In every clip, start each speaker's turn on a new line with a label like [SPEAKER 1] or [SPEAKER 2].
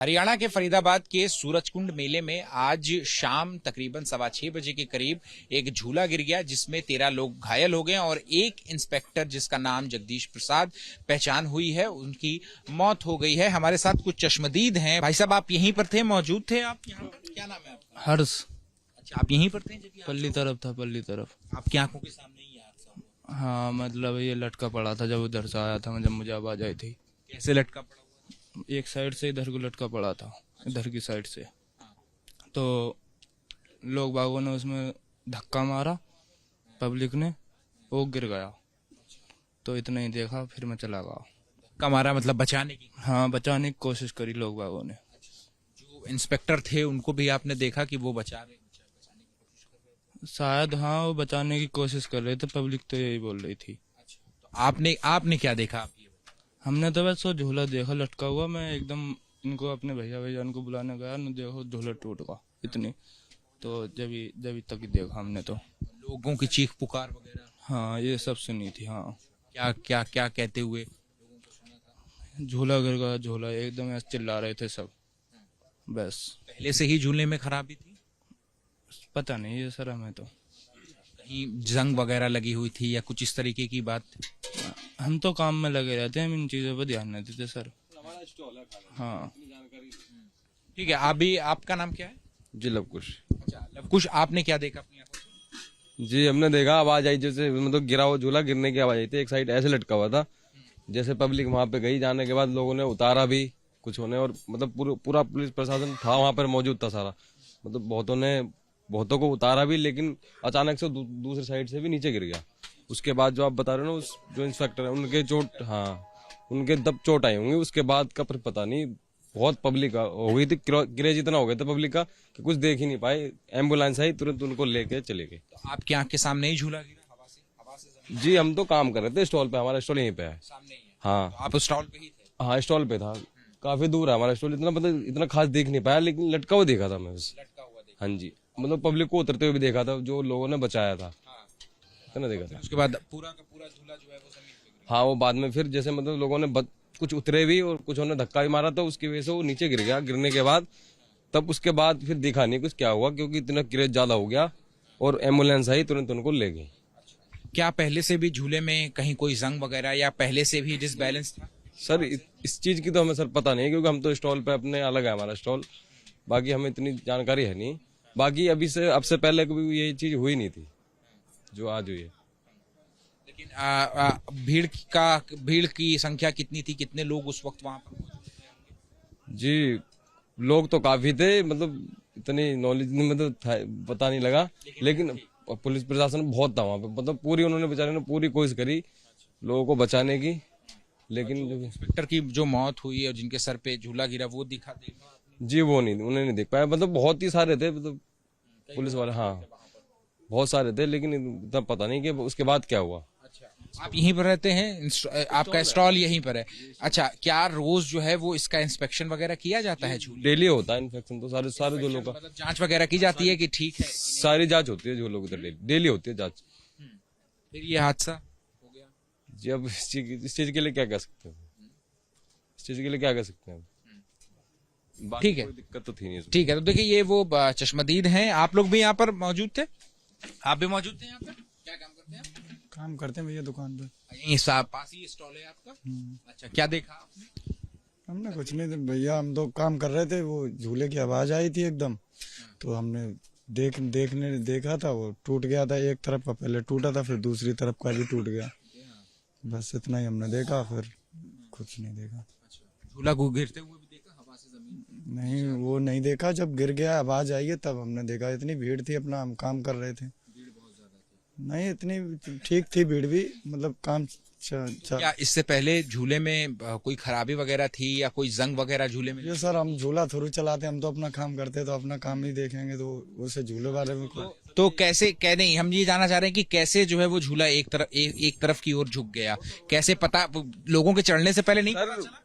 [SPEAKER 1] हरियाणा के फरीदाबाद के सूरजकुंड मेले में आज शाम तकरीबन 6:15 के करीब एक झूला गिर गया जिसमें 13 लोग घायल हो गए और एक इंस्पेक्टर जिसका नाम जगदीश प्रसाद पहचान हुई है उनकी मौत हो गई है। हमारे साथ कुछ चश्मदीद हैं। भाई साहब, आप यहीं पर थे, मौजूद थे आप यहाँ पर? क्या नाम है आपका?
[SPEAKER 2] हर्ष।
[SPEAKER 1] अच्छा, आप यहीं पर थे जब ये
[SPEAKER 2] पल्ली तरफ था, पल्ली तरफ।
[SPEAKER 1] आपकी आंखों के सामने ही हादसा हुआ?
[SPEAKER 2] हाँ, मतलब ये लटका पड़ा था जब उधर से आया था, जब मुझे आवाज आई थी।
[SPEAKER 1] कैसे लटका पड़ा हुआ?
[SPEAKER 2] एक साइड से इधर को लटका पड़ा था, इधर की साइड से। तो लोग बागों ने उसमें धक्का मारा, पब्लिक ने, वो गिर गया। तो इतना ही देखा, फिर मैं चला गया।
[SPEAKER 1] धक्का मारा मतलब बचाने की?
[SPEAKER 2] हाँ, बचाने की कोशिश करी लोग बागों ने।
[SPEAKER 1] जो इंस्पेक्टर थे उनको भी आपने देखा कि वो बचाने की कोशिश कर रहे थे?
[SPEAKER 2] शायद हाँ, वो बचाने की कोशिश कर रहे थे, पब्लिक तो यही बोल रही थी।
[SPEAKER 1] तो आपने क्या देखा? आप ये
[SPEAKER 2] हमने तो बस वो झूला देखा लटका हुआ। मैं एकदम इनको अपने भैया को बुलाने गया न, देखो झूला टूट गया इतनी। तो जब तक ही देखा हमने तो।
[SPEAKER 1] लोगों की चीख पुकार वगैरह?
[SPEAKER 2] हाँ, ये सब सुनी थी। हाँ,
[SPEAKER 1] क्या क्या क्या कहते हुए?
[SPEAKER 2] झूला गिर गया, झूला एकदम ऐसे चिल्ला रहे थे सब। बस
[SPEAKER 1] पहले से ही झूले में खराबी थी?
[SPEAKER 2] पता नहीं ये सर, हमें तो।
[SPEAKER 1] कहीं जंग वगैरह लगी हुई थी या कुछ इस तरीके की बात?
[SPEAKER 2] हम तो काम में लगे रहते हैं, हम इन चीजों पर ध्यान नहीं देते सर। हाँ,
[SPEAKER 1] ठीक है। आपका नाम क्या है?
[SPEAKER 3] जी लवकुश।
[SPEAKER 1] अच्छा लवकुश, आपने क्या देखा अपनी आंखों से?
[SPEAKER 3] जी हमने देखा, आवाज आई जैसे मतलब गिरा हुआ झूला, गिरने की आवाज आई थी। एक साइड ऐसे लटका हुआ था, जैसे पब्लिक वहां पे गई, जाने के बाद लोगों ने उतारा भी कुछ होने, और मतलब पूरा पुलिस प्रशासन था वहां पर मौजूद था सारा। मतलब बहुतों को उतारा भी, लेकिन अचानक से दूसरी साइड से भी नीचे गिर गया। उसके बाद जो आप बता रहे हो ना, उस जो इंस्पेक्टर है उनके चोट, हाँ उनके दब चोट आई होंगी। उसके बाद का फिर पता नहीं, बहुत पब्लिक हो गई थी, क्रेज इतना हो गया था पब्लिक का कि कुछ देख ही नहीं पाए। एम्बुलेंस आई, तुरंत उनको लेके चले गए।
[SPEAKER 1] तो आपकी आंख के सामने ही झूला गिरा हवा से जमीन?
[SPEAKER 3] जी हम तो काम कर रहे थे स्टॉल पे, हमारा स्टॉल यहीं पे है।
[SPEAKER 1] सामने ही है?
[SPEAKER 3] हाँ
[SPEAKER 1] तो आप स्टॉल पे ही थे?
[SPEAKER 3] हाँ, स्टॉल पे था। काफी दूर है हमारा स्टॉल, इतना मतलब इतना खास देख नहीं पाया, लेकिन लटका हुआ देखा था मैं बस।
[SPEAKER 1] लटका हुआ देखा?
[SPEAKER 3] हाँ जी, मतलब पब्लिक को उतरते हुए भी देखा था, जो लोगों ने बचाया था।
[SPEAKER 1] हाँ।
[SPEAKER 3] इतना देखा था।
[SPEAKER 1] उसके बाद पूरा का पूरा झूला जो है वो जमीन पे गिरा?
[SPEAKER 3] हाँ, वो बाद में फिर जैसे मतलब लोगों ने कुछ उतरे भी और कुछ ने धक्का भी मारा, तो उसकी वजह से वो नीचे गिर गया। गिरने के बाद तब उसके बाद फिर दिखा नहीं कुछ क्या हुआ, क्योंकि इतना क्रेज ज्यादा हो गया और एम्बुलेंस आई, तुरंत उनको ले गई।
[SPEAKER 1] क्या पहले से भी झूले में कहीं कोई जंग वगैरह या पहले से भी डिसबैलेंस था?
[SPEAKER 3] सर इस चीज की तो हमें सर पता नहीं है, क्योंकि हम तो स्टॉल पे अपने अलग है हमारा स्टॉल, बाकी हमें इतनी जानकारी है नहीं। बाकी अब से पहले कभी ये चीज हुई नहीं थी जो आज हुई है।
[SPEAKER 1] लेकिन भीड़ की संख्या कितनी थी? कितने लोग उस वक्त वहां पर मौजूद थे?
[SPEAKER 3] जी लोग तो काफी थे, मतलब इतनी नॉलेज नहीं, मतलब पता नहीं लगा, लेकिन पुलिस प्रशासन बहुत था वहां पे। मतलब पूरी उन्होंने बेचारे ने पूरी कोशिश करी लोगों को बचाने की, लेकिन जो
[SPEAKER 1] इंस्पेक्टर की जो मौत हुई और जिनके सर पे झूला गिरा वो देखा आपने?
[SPEAKER 3] जी वो नहीं, उन्हें नहीं देख पाया। मतलब बहुत ही सारे थे, मतलब पुलिस वाले, हाँ बहुत सारे थे, लेकिन इतना पता नहीं कि उसके बाद क्या हुआ।
[SPEAKER 1] अच्छा, आप यहीं पर रहते हैं? आपका स्टॉल यहीं पर है? अच्छा, क्या रोज जो है वो इसका इंस्पेक्शन वगैरह किया जाता है झूले?
[SPEAKER 3] डेली होता है इन्फेक्शन तो सारे झूलों का।
[SPEAKER 1] मतलब जांच वगैरह की जाती है कि ठीक है?
[SPEAKER 3] सारी जांच होती है झूलों की, तो डेली होती है जांच।
[SPEAKER 1] फिर ये हादसा हो गया।
[SPEAKER 3] जी अब इस चीज के लिए क्या कह सकते हैं, इस चीज के लिए क्या कह सकते हैं। बाकी
[SPEAKER 1] ठीक है,
[SPEAKER 3] कोई दिक्कत तो थी नहीं इसमें।
[SPEAKER 1] ठीक है। तो देखिए, ये वो चश्मदीद हैं। आप लोग भी यहाँ पर मौजूद थे? आप भी मौजूद थे यहाँ पर? क्या काम करते हैं आप?
[SPEAKER 4] काम करते हैं भैया दुकान पे।
[SPEAKER 1] यहीं पास ही स्टॉल है आपका? अच्छा, क्या देखा आपने?
[SPEAKER 4] हमने कुछ नहीं भैया, हम तो काम कर रहे थे, वो झूले की आवाज आई थी एकदम, तो हमने देखा था, वो टूट गया था। एक तरफ का पहले टूटा था, फिर दूसरी तरफ का भी टूट गया। बस इतना ही हमने देखा, फिर कुछ नहीं देखा।
[SPEAKER 1] झूला को गिरते हुए भी देखा हवा से जमीन?
[SPEAKER 4] नहीं, वो नहीं देखा। जब गिर गया आवाज आई है तब हमने देखा। इतनी भीड़ थी, अपना हम काम कर रहे थे। नहीं, इतनी ठीक थी भीड़ भी, मतलब काम
[SPEAKER 1] क्या इससे पहले झूले में कोई खराबी वगैरह थी या कोई जंग वगैरह झूले में?
[SPEAKER 4] ये सर, हम झूला थोड़ी चलाते, हम तो अपना काम करते, तो अपना काम ही देखेंगे, तो उसे झूले बारे में
[SPEAKER 1] तो कैसे कह नहीं, हम ये जानना चाह रहे हैं कि कैसे जो है वो झूला एक तरफ की ओर झुक गया? कैसे पता? लोगों के चढ़ने से पहले नहीं पता चला?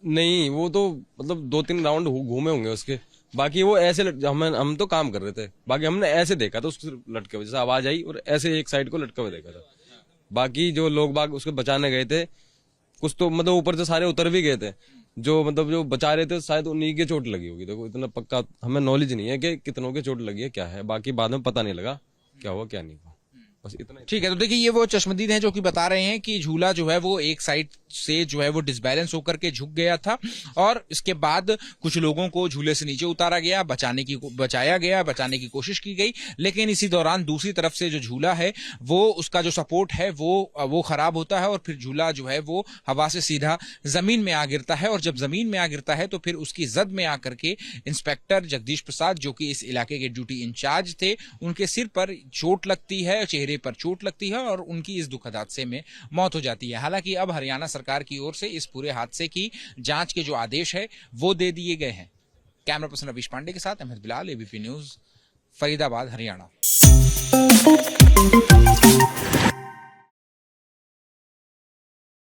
[SPEAKER 3] नहीं, वो तो मतलब 2-3 राउंड घूमे होंगे उसके। बाकी वो ऐसे हम तो काम कर रहे थे, बाकी हमने ऐसे देखा था उसको लटके हुए, जैसे आवाज आई और ऐसे एक साइड को लटके हुए देखा था। बाकी जो लोग बाग उसको बचाने गए थे, कुछ तो मतलब ऊपर से सारे उतर भी गए थे, जो मतलब जो बचा रहे थे शायद उन्हीं के चोट लगी होगी। देखो इतना पक्का हमें नॉलेज नहीं है कि कितनों के चोट लगी है क्या है, बाकी बाद में पता नहीं लगा क्या हुआ क्या नहीं हुआ, बस इतना।
[SPEAKER 1] ठीक है, तो देखिए ये वो चश्मदीद हैं जो कि बता रहे हैं कि झूला जो है वो एक साइड से जो है वो डिसबैलेंस होकर के झुक गया था और इसके बाद कुछ लोगों को झूले से नीचे उतारा गया, बचाने की कोशिश की गई, लेकिन इसी दौरान दूसरी तरफ से जो झूला है वो उसका जो सपोर्ट है वो खराब होता है और फिर झूला जो है वो हवा से सीधा जमीन में आ गिरता है और जब जमीन में आ गिरता है तो फिर उसकी जद में आकर के इंस्पेक्टर जगदीश प्रसाद जो कि इस इलाके के ड्यूटी इंचार्ज थे, उनके सिर पर चोट लगती है, चेहरे पर चोट लगती है और उनकी इस दुखद हादसे में मौत हो जाती है। हालांकि अब हरियाणा सरकार की ओर से इस पूरे हादसे की जांच के जो आदेश है वो दे दिए गए हैं। कैमरा पर्सन रवीश पांडे के साथ अहमद बिलाल, एबीपी न्यूज, फरीदाबाद, हरियाणा।